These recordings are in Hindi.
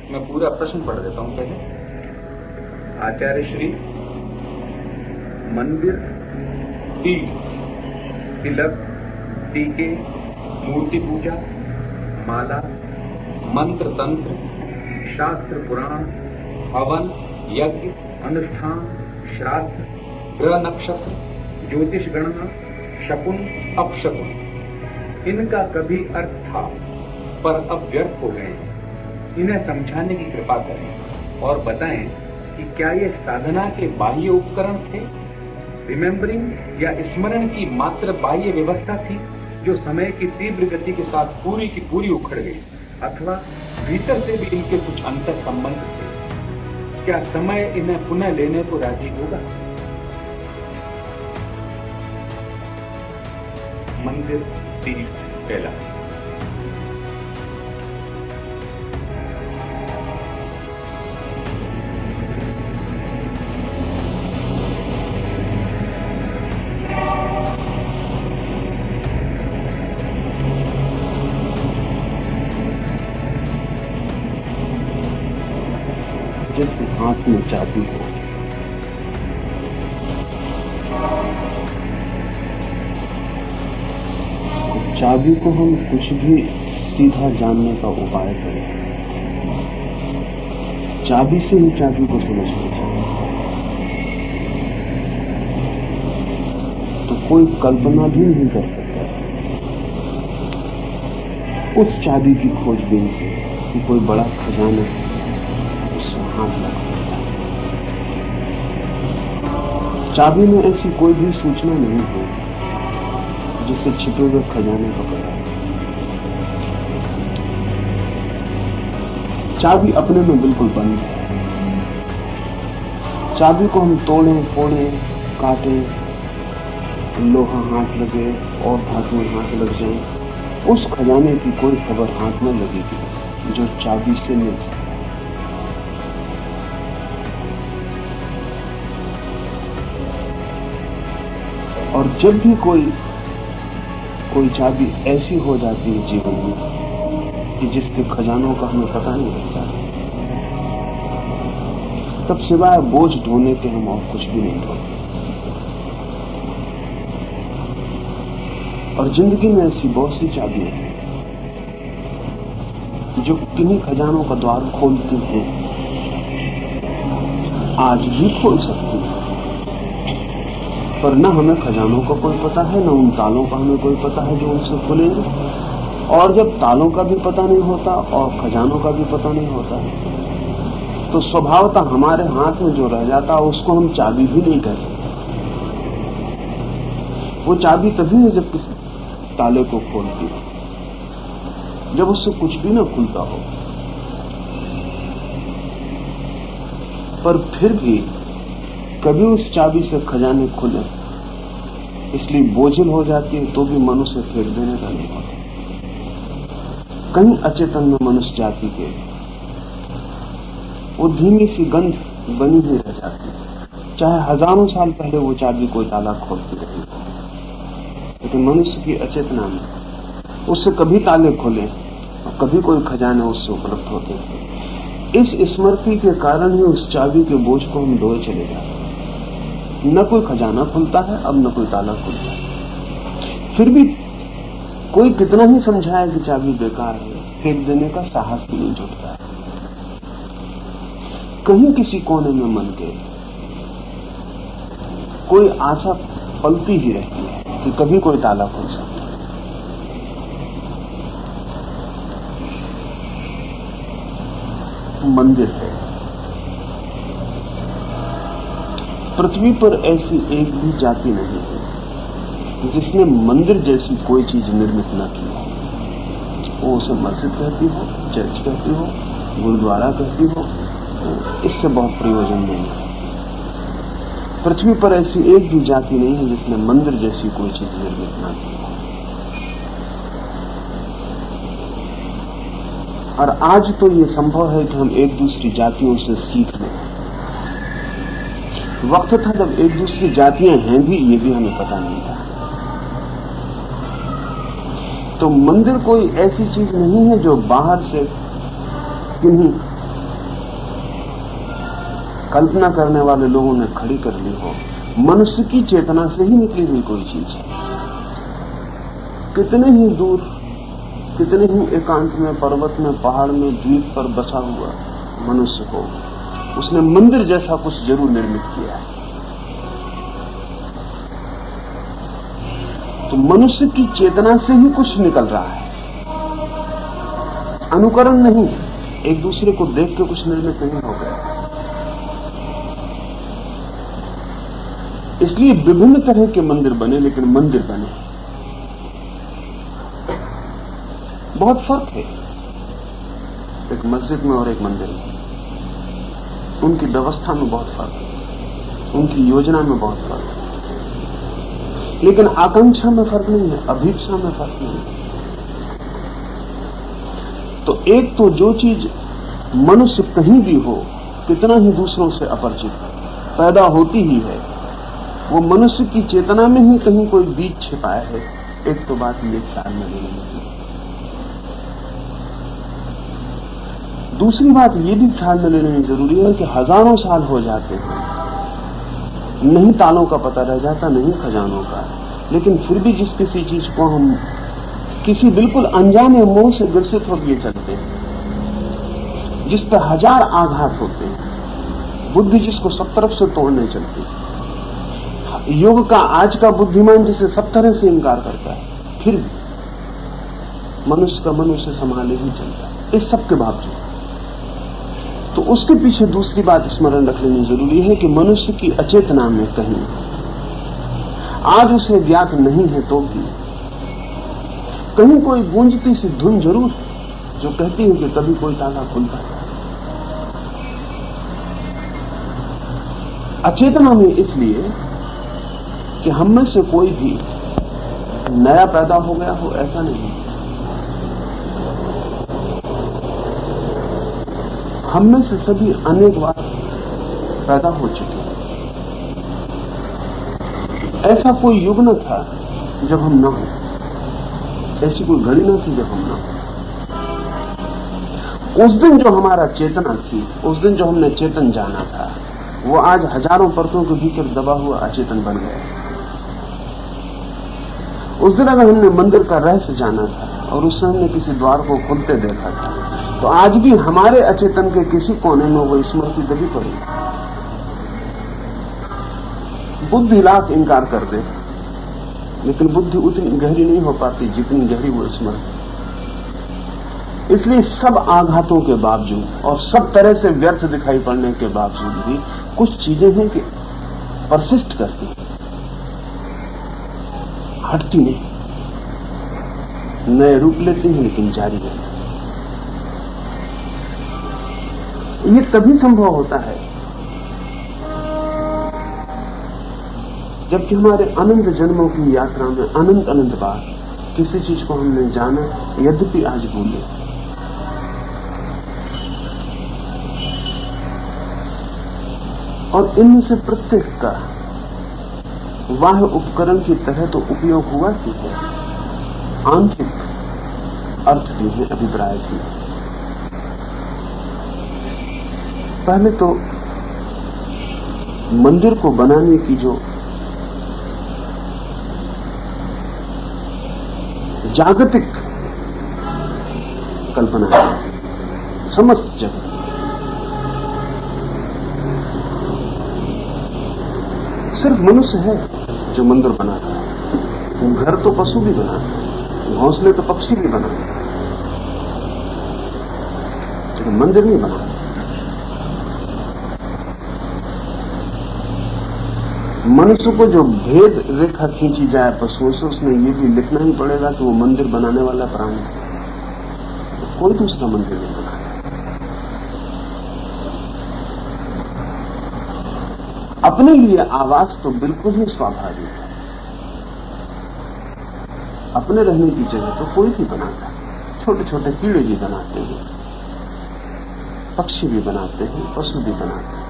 मैं पूरा प्रश्न पढ़ देता हूं पहले। आचार्य श्री मंदिर, तिलक, टीके, मूर्ति पूजा, माला, मंत्र तंत्र, शास्त्र पुराण, हवन, यज्ञ, अनुष्ठान, श्राद्ध, ग्रह नक्षत्र, ज्योतिष गणना, शकुन, अपशकुन, इनका कभी अर्थ था पर अब व्यर्थ हो गए हैं। इन्हें समझाने की कृपा करें और बताएं कि क्या ये साधना के बाह्य उपकरण थे, रिमेम्बरिंग या स्मरण की मात्र बाह्य व्यवस्था थी जो समय की तीव्र गति के साथ पूरी की पूरी उखड़ गई, अथवा भीतर से भी इनके कुछ अंतर संबंध थे। क्या समय इन्हें पुनः लेने को राजी होगा? मंदिर तीर्थ पहला। जैसे हाथ में चाबी हो, चाबी को हम कुछ भी सीधा जानने का उपाय करें, चाबी से ही चाबी को समझना चाहिए। तो कोई कल्पना भी नहीं कर सकता उस चाबी की खोजबीन से कि कोई बड़ा खजाना उससे हाथ लगा। चाबी में ऐसी कोई भी सूचना नहीं है जिससे छिपे हुए खजाने को पता है। चाबी अपने में बिल्कुल बंद है। चाबी को हम तोड़ें, फोड़ें, काटें, लोहा हाथ लगे और धातुएं हाथ लग जाएं, उस खजाने की कोई खबर हाथ में लगेगी जो चाबी से मिल सकती है। और जब भी कोई चाबी ऐसी हो जाती है जीवन में कि जिसके खजानों का हमें पता नहीं रहता, तब सिवाय बोझ ढोने के हम और कुछ भी नहीं ढोते। और जिंदगी में ऐसी बहुत सी चाबियां हैं जो किन्हीं खजानों का द्वार खोलती हैं, आज भी खोल सकती हैं, पर न हमें खजानों का कोई पता है, न उन तालों का हमें कोई पता है जो उनसे खुलेंगे। और जब तालों का भी पता नहीं होता और खजानों का भी पता नहीं होता, तो स्वभावतः हमारे हाथ में जो रह जाता उसको हम चाबी भी नहीं कह सकते। वो चाबी तभी है जब किसी ताले को खोलती हो, जब उससे कुछ भी ना खुलता हो। पर फिर भी कभी उस चाबी से खजाने खुले, इसलिए बोझिल हो जाती है तो भी मनुष्य फेंक देने का नहीं होता। कहीं अचेतन में मनुष्य जाति के वो धीमी सी गंध बनी हुई रह जाती है, चाहे हजारों साल पहले वो चाबी कोई ताला खोलती रही, लेकिन मनुष्य की अचेतना में उससे कभी ताले खुले और कभी कोई खजाने उससे उपलब्ध होते हैं। इस स्मृति के कारण ही उस चाबी के बोझ को हम ढोए चले जाते हैं। न कोई खजाना खुलता है, अब न कोई ताला खुलता है। फिर भी कोई कितना ही समझाए कि चाबी बेकार है, फेंक देने का साहस भी नहीं जुटता है। कहीं किसी कोने में मन के कोई आशा पलती ही रहती है कि कभी कोई ताला खुल सकता है। मंदिर है। पृथ्वी पर ऐसी एक भी जाति नहीं है जिसने मंदिर जैसी कोई चीज निर्मित न की हो। वो उसे मस्जिद कहती हो, चर्च कहती हो, गुरुद्वारा कहती हो, इससे बहुत प्रयोजन नहीं है। पृथ्वी पर ऐसी एक भी जाति नहीं है जिसने मंदिर जैसी कोई चीज निर्मित न की हो। और आज तो ये संभव है कि हम एक दूसरी जातियों से सीख लें। वक्त था जब एक दूसरी जातियां हैं भी, ये भी हमें पता नहीं था। तो मंदिर कोई ऐसी चीज नहीं है जो बाहर से किन्हीं कल्पना करने वाले लोगों ने खड़ी कर ली हो, मनुष्य की चेतना से ही निकली हुई कोई चीज है। कितने ही दूर, कितने ही एकांत में, पर्वत में, पहाड़ में, द्वीप पर बसा हुआ मनुष्य को उसने मंदिर जैसा कुछ जरूर निर्मित किया है। तो मनुष्य की चेतना से ही कुछ निकल रहा है, अनुकरण नहीं, एक दूसरे को देख के कुछ निर्मित नहीं हो गया। इसलिए विभिन्न तरह के मंदिर बने, लेकिन मंदिर बने। बहुत फर्क है एक मस्जिद में और एक मंदिर में। उनकी व्यवस्था में बहुत फर्क है, उनकी योजना में बहुत फर्क है, लेकिन आकांक्षा में फर्क नहीं है, अभीप्सा में फर्क नहीं है। तो एक तो जो चीज मनुष्य कहीं भी हो, कितना ही दूसरों से अपरिचित पैदा होती ही है, वो मनुष्य की चेतना में ही कहीं कोई बीज छिपाया है। एक तो बात ये ख्याल में लेनी चाहिए। दूसरी बात ये भी ख्याल में लेनी जरूरी है कि हजारों साल हो जाते हैं, नहीं तालों का पता रह जाता, नहीं खजानों का, लेकिन फिर भी जिस किसी चीज को हम किसी बिल्कुल अनजाने मोह से ग्रसित होकर चलते हैं, जिस पर हजार आघात होते हैं, बुद्धि जिसको सब तरफ से तोड़ने चलती है, युग का आज का बुद्धिमान जिसे सब तरह से इंकार करता है, फिर भी मनुष्य का मन उसे संभाले ही चलता है, इस सब के बावजूद। तो उसके पीछे दूसरी बात स्मरण रख लेनी जरूरी है कि मनुष्य की अचेतना में कहीं, आज उसे ज्ञात नहीं है तो भी, कहीं कोई गूंजती सी धुन जरूर जो कहती है कि कभी कोई ताला खुलता है। अचेतना में इसलिए कि हम में से कोई भी नया पैदा हो गया हो, ऐसा नहीं। हम में से सभी अनेक बार पैदा हो चुके हैं। ऐसा कोई युग न था जब हम न हो, ऐसी कोई घड़ी न थी जब हम न हो। उस दिन जो हमारा चेतना थी, उस दिन जो हमने चेतन जाना था, वो आज हजारों परतों के भीतर दबा हुआ अचेतन बन गया। उस दिन अगर हमने मंदिर का रहस्य जाना था और उस समय हमने किसी द्वार को खुलते देखा था, तो आज भी हमारे अचेतन के किसी कोने में वो स्मृति दबी पड़ी। बुद्धि लाख इंकार कर दे, लेकिन बुद्धि उतनी गहरी नहीं हो पाती जितनी गहरी वो स्मृति। इसलिए सब आघातों के बावजूद और सब तरह से व्यर्थ दिखाई पड़ने के बावजूद भी कुछ चीजें हैं कि परसिस्ट करती हैं, हटती नहीं, नए रूप लेती हैं, लेकिन जारी रहती हैं। ये तभी संभव होता है जबकि हमारे अनंत जन्मों की यात्रा में अनंत अनंत बार किसी चीज को हमने जाना, यद्यपि आज भूले। और इनमें से प्रत्येक का वाह उपकरण की तरह तो उपयोग हुआ ही है, आंतरिक अर्थ भी है, अभिप्राय भी है। पहले तो मंदिर को बनाने की जो जागतिक कल्पना है, समस्त जगत, सिर्फ मनुष्य है जो मंदिर बनाता है। घर तो पशु भी बनाते हैं, घोंसले तो पक्षी भी बनाते हैं, लेकिन मंदिर नहीं बनाते। मनुष्य को जो भेद रेखा खींची जाए पशुओं से, उसमें ये भी लिखना ही पड़ेगा कि वो मंदिर बनाने वाला प्राणी है, तो कोई दूसरा मंदिर नहीं बना। अपने लिए आवास तो बिल्कुल ही स्वाभाविक है, अपने रहने की जगह तो कोई भी बनाता है। छोटे छोटे कीड़े भी बनाते हैं, पक्षी भी बनाते हैं, पशु भी बनाते हैं,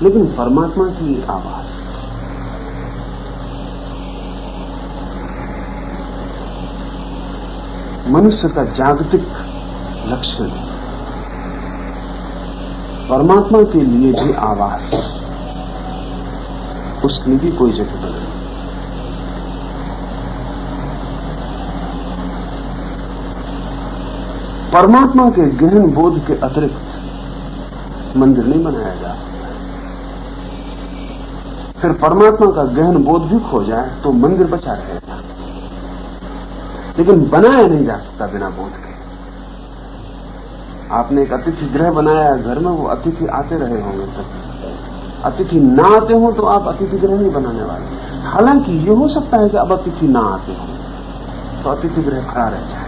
लेकिन परमात्मा के लिए आवास, मनुष्य का जागतिक लक्षण परमात्मा के लिए भी आवास, उसके लिए भी कोई जगह बनाई। परमात्मा के गहन बोध के अतिरिक्त मंदिर नहीं बनाया जा सकता। फिर परमात्मा का गहन बोध भी खो जाए तो मंदिर बचा रहेगा, लेकिन बनाया नहीं जा सकता बिना बोध के। आपने एक अतिथि गृह बनाया घर में, वो अतिथि आते रहे होंगे तक। अतिथि ना आते हो तो आप अतिथि गृह नहीं बनाने वाले। हालांकि ये हो सकता है कि अब अतिथि ना आते हो तो अतिथि गृह खड़ा रह जाए।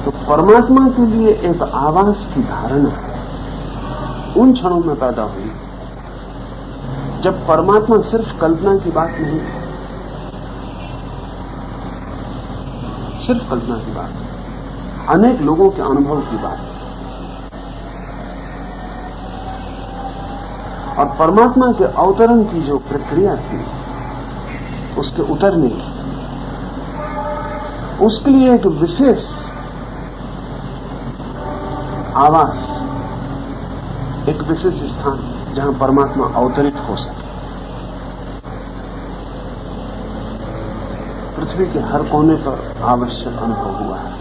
तो परमात्मा के लिए एक आवास की धारणा उन क्षणों में पैदा हुई जब परमात्मा सिर्फ कल्पना की बात नहीं, सिर्फ कल्पना की बात, अनेक लोगों के अनुभव की बात। और परमात्मा के अवतरण की जो प्रक्रिया थी, उसके उतरने की, उसके लिए एक विशेष आवास, एक विशेष स्थान जहां परमात्मा अवतरित हो सके। पृथ्वी के हर कोने पर आवश्यक अनुभव हुआ है।